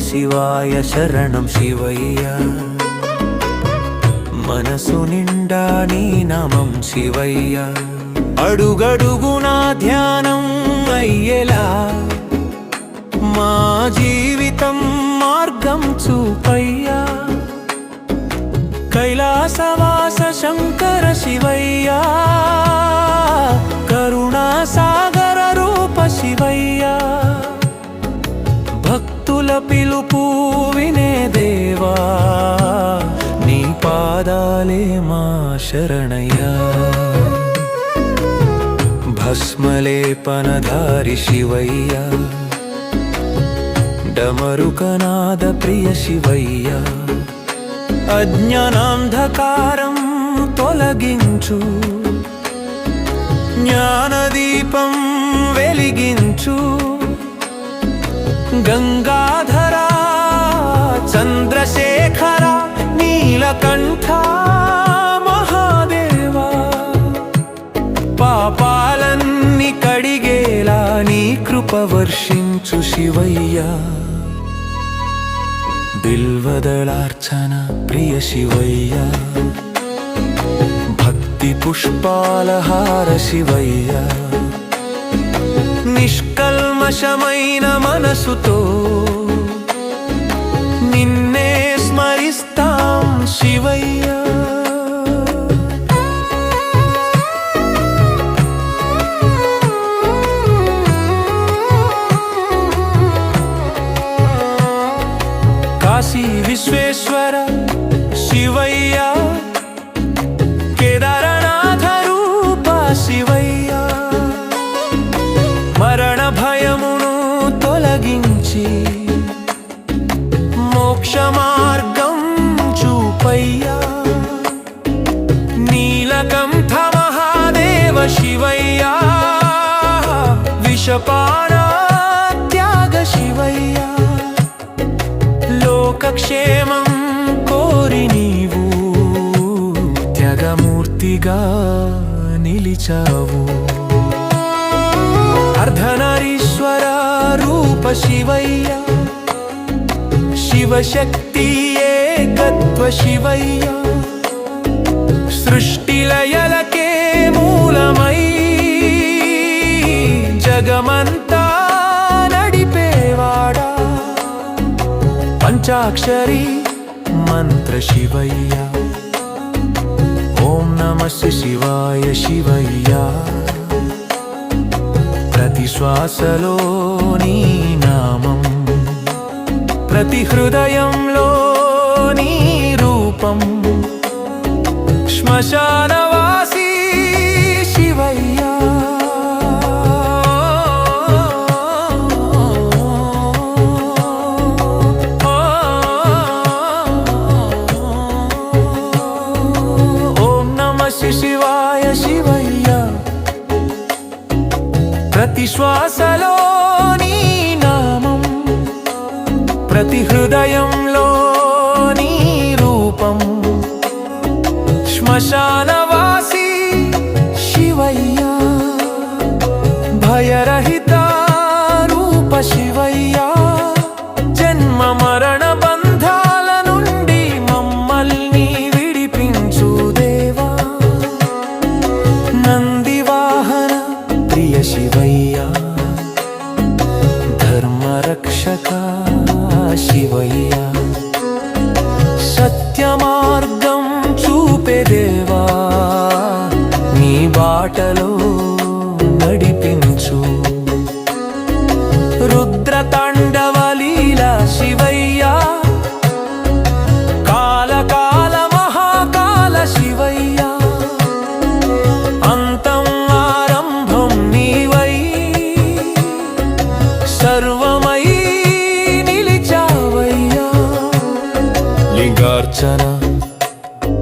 శివాయ శరణం శివయ్య మనసు నిండా నీ నామం శివయ్య అడుగడుగునా ధ్యానం అయ్యేలా మా జీవితం మార్గం చూపయ్యా కైలాసవాస శంకర శివయ్య కరుణా సాగర రూప శివయ్య భక్తుల పిలుపు వినే దేవా నీ పాదాలే మా శరణయ్యా భస్మలేపనధారి శివయ్య డమరుకనాద ప్రియ శివయ్య అజ్ఞానాంధకారం తొలగించు జ్ఞానదీపం వెలిగించు గంగాధర చంద్రశేఖర నీలకంఠ మహాదేవా పాపాలన్నీ కడిగేలా నీ కృప వర్షించు శివయ్య బిల్వదళార్చన ప్రియ శివయ్య భక్తి పుష్పాలహార శివయ్య నిష్కల్మషమైన మనసుతో నిన్నే స్మరిస్తాం శివయ్య కాశీ విశ్వేశ్వర శివయ్య కేదారనాథ రూప శివయ్య మరణ భయమును తొలగించి మోక్ష మార్గం చూపయ్యా నీలకంఠ మహాదేవ శివయ్య విషపాన త్యాగ శివయ్య లోకక్షేమం కోరి నీవు త్యాగమూర్తిగా నిలిచావు అర్ధనారీశ్వర రూప శివయ్య శివశక్తి ఏకత్వ శివయ్య సృష్టిలయలకే మూలమై జగమంతా నడిపేవాడా పంచాక్షరి మంత్ర శివయ్య ఓం నమః శివాయ శివయ్య ప్రతి శ్వాసలో నీ నామం ప్రతి హృదయంలో నీ రూపం శ్మశానవాసి శివయ్య ఓం నమః శివాయ శివయ్య ప్రతి శ్వాసలో నీ నామం ప్రతి హృదయంలో నీ రూపం శ్మశానవాసి శివయ్య భయరహిత రూప శివయ్య జన్మ మరణ బంధాల నుండి మమ్మల్ని విడిపించు దేవా నందివాహన ప్రియ శివయ్య ధర్మరక్షక శివయ్య సత్యమార్గం చూపే దేవా నీ బాటలో నడిపించు రుద్రతాండవ లీల శివయ్య కాలకాల మహాకాల శివయ్య అంతం ఆరంభం నీవై సర్వమై నిలిచావయ్యా లింగార్చన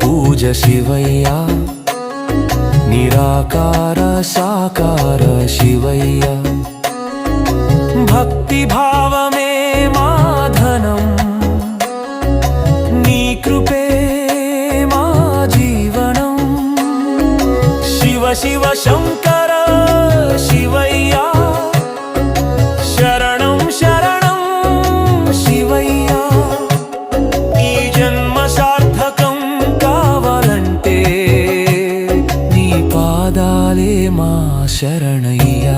పూజ శివయ్య నిరాకార సాకార శివయ్య భక్తి భావమే మాధనం నీ కృపే మా జీవనం శివ శివ శంకర శివయ్య శరణం శరణం శివయ్య శరణయ్యా.